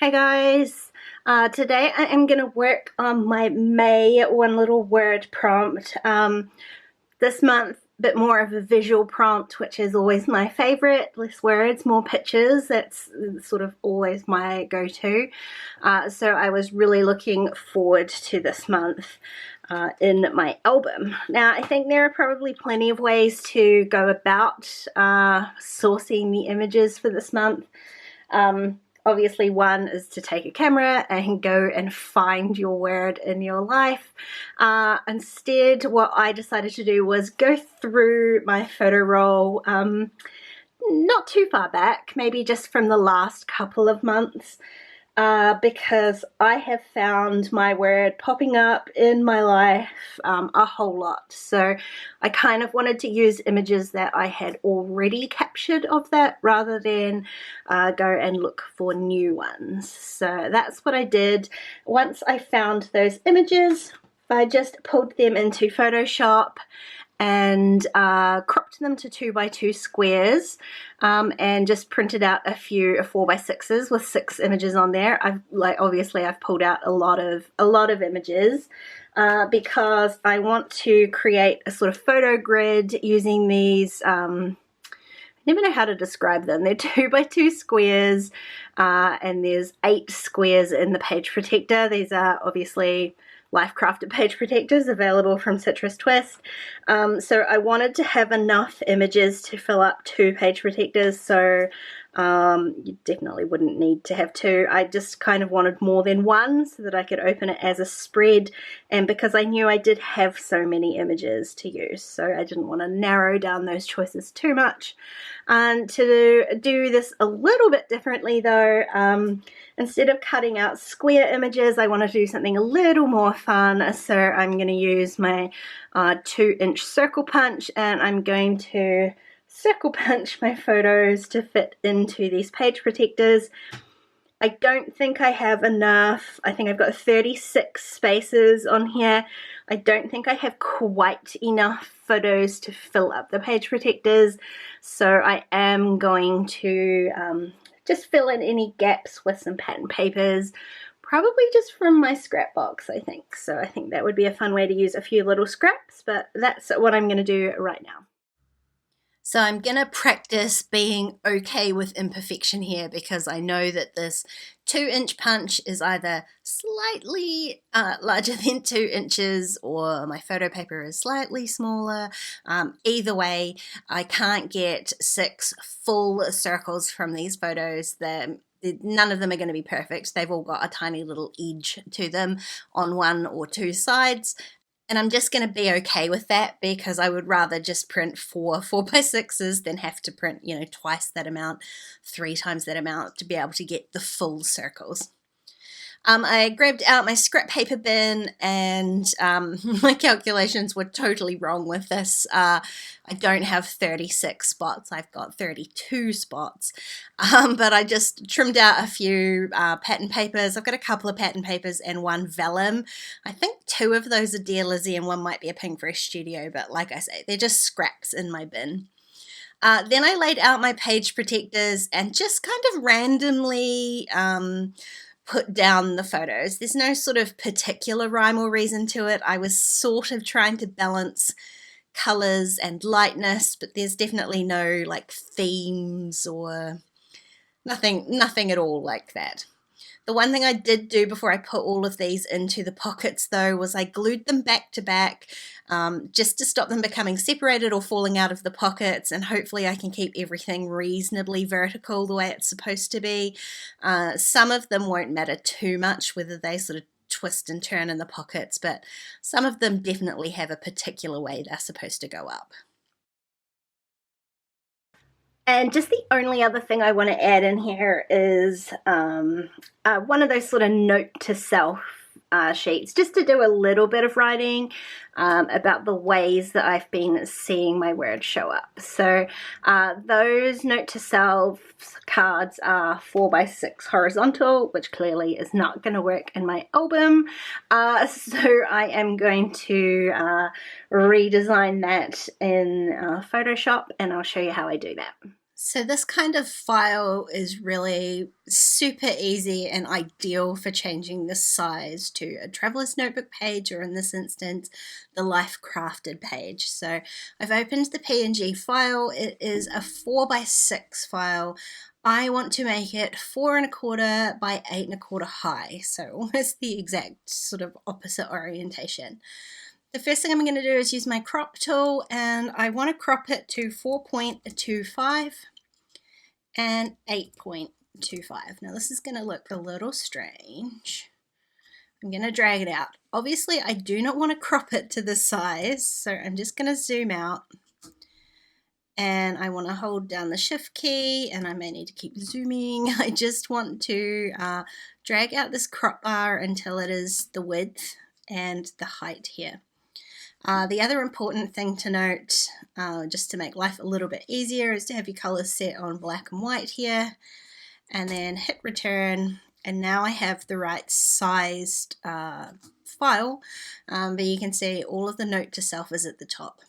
Hey guys, today I am going to work on my May one little word prompt. This month, a bit more of a visual prompt, which is always my favorite. Less words, more pictures. That's sort of always my go-to. So I was really looking forward to this month in my album. Now, I think there are probably plenty of ways to go about sourcing the images for this month. Obviously, one is to take a camera and go and find your word in your life. Instead, what I decided to do was go through my photo roll, not too far back, maybe just from the last couple of months, because I have found my word popping up in my life a whole lot. So I kind of wanted to use images that I had already captured of that rather than go and look for new ones. So that's what I did. Once I found those images, I just pulled them into Photoshop and cropped them to 2x2 squares, and just printed out a few 4x6s with 6 images on there. Obviously I've pulled out a lot of images because I want to create a sort of photo grid using these. I never know how to describe them. They're 2x2 squares, and there's 8 squares in the page protector. These are obviously life crafted page protectors available from Citrus Twist. So I wanted to have enough images to fill up 2 page protectors, so you definitely wouldn't need to have 2. I just kind of wanted more than 1 so that I could open it as a spread, and because I knew I did have so many images to use, so I didn't want to narrow down those choices too much. And to do this a little bit differently though, instead of cutting out square images, I want to do something a little more fun. So I'm going to use my 2-inch circle punch, and I'm going to circle punch my photos to fit into these page protectors. I don't think I have enough. I think I've got 36 spaces on here. I don't think I have quite enough photos to fill up the page protectors, so I am going to just fill in any gaps with some pattern papers, probably just from my scrap box, I think. So I think that would be a fun way to use a few little scraps, but that's what I'm going to do right now. So I'm going to practice being okay with imperfection here, because I know that this 2-inch punch is either slightly larger than 2 inches, or my photo paper is slightly smaller. Either way, I can't get 6 full circles from these photos. None of them are going to be perfect. They've all got a tiny little edge to them on 1 or 2 sides. And I'm just going to be okay with that, because I would rather just print 4 4x6s than have to print, twice that amount, 3 times that amount to be able to get the full circles. I grabbed out my scrap paper bin, and my calculations were totally wrong with this. I don't have 36 spots, I've got 32 spots, but I just trimmed out a few pattern papers. I've got a couple of pattern papers and 1 vellum. I think 2 of those are Dearlydee and 1 might be a Pink Fresh Studio, but like I say, they're just scraps in my bin. Then I laid out my page protectors and just kind of randomly put down the photos. There's no sort of particular rhyme or reason to it. I was sort of trying to balance colors and lightness, but there's definitely no like themes or nothing at all like that. The one thing I did do before I put all of these into the pockets though was I glued them back to back, just to stop them becoming separated or falling out of the pockets, and hopefully I can keep everything reasonably vertical the way it's supposed to be. Some of them won't matter too much whether they sort of twist and turn in the pockets, but some of them definitely have a particular way they're supposed to go up. And just the only other thing I want to add in here is one of those sort of note to self sheets, just to do a little bit of writing about the ways that I've been seeing my words show up. So those note to self cards are 4x6 horizontal, which clearly is not going to work in my album. So I am going to redesign that in Photoshop, and I'll show you how I do that. So this kind of file is really super easy and ideal for changing the size to a traveler's notebook page, or in this instance, the Life Crafted page. So I've opened the PNG file. It is a 4x6 file. I want to make it 4¼ by 8¼ high, so almost the exact sort of opposite orientation. The first thing I'm going to do is use my crop tool, and I want to crop it to 4.25 and 8.25. Now this is going to look a little strange. I'm going to drag it out. Obviously I do not want to crop it to the size, so I'm just going to zoom out, and I want to hold down the shift key, and I may need to keep zooming. I just want to drag out this crop bar until it is the width and the height here. The other important thing to note, just to make life a little bit easier, is to have your colors set on black and white here, and then hit return, and now I have the right sized file, but you can see all of the note to self is at the top.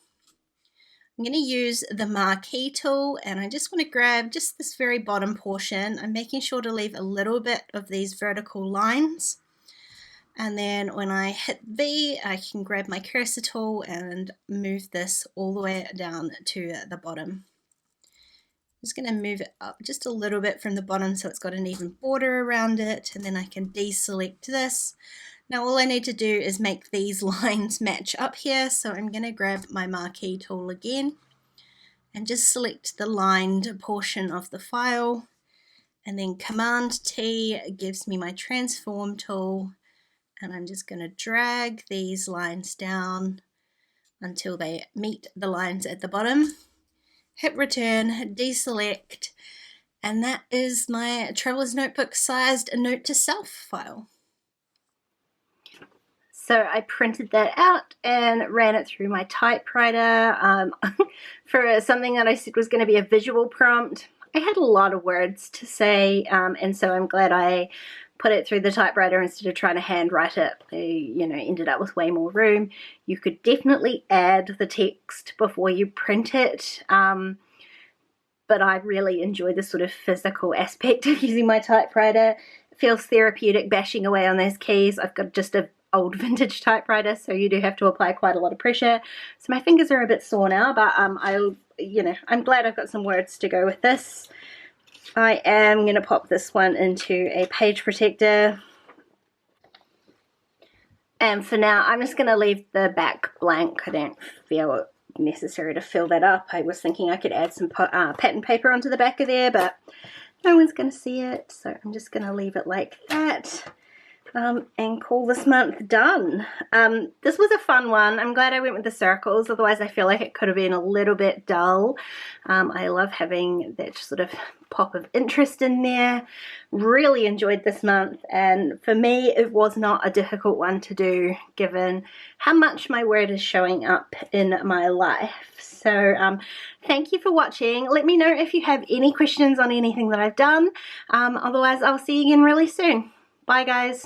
I'm going to use the marquee tool, and I just want to grab just this very bottom portion. I'm making sure to leave a little bit of these vertical lines. And then when I hit V, I can grab my cursor tool and move this all the way down to the bottom. I'm just going to move it up just a little bit from the bottom so it's got an even border around it, and then I can deselect this. Now all I need to do is make these lines match up here, so I'm going to grab my marquee tool again and just select the lined portion of the file, and then Command T gives me my transform tool. And I'm just going to drag these lines down until they meet the lines at the bottom. Hit return, deselect, and that is my Traveler's Notebook sized note to self file. So I printed that out and ran it through my typewriter for something that I said was going to be a visual prompt. I had a lot of words to say, and so I'm glad I put it through the typewriter instead of trying to handwrite it. I, ended up with way more room. You could definitely add the text before you print it, but I really enjoy the sort of physical aspect of using my typewriter. It feels therapeutic bashing away on those keys. I've got just an old vintage typewriter, so you do have to apply quite a lot of pressure. So my fingers are a bit sore now, but I'm glad I've got some words to go with this. I am going to pop this one into a page protector, and for now I'm just going to leave the back blank. I don't feel it necessary to fill that up. I was thinking I could add some pattern paper onto the back of there, but no one's going to see it, so I'm just going to leave it like that. And call this month done. This was a fun one. I'm glad I went with the circles, otherwise I feel like it could have been a little bit dull. I love having that sort of pop of interest in there. Really enjoyed this month, and for me it was not a difficult one to do given how much my word is showing up in my life. So thank you for watching. Let me know if you have any questions on anything that I've done. Otherwise I'll see you again really soon. Bye guys.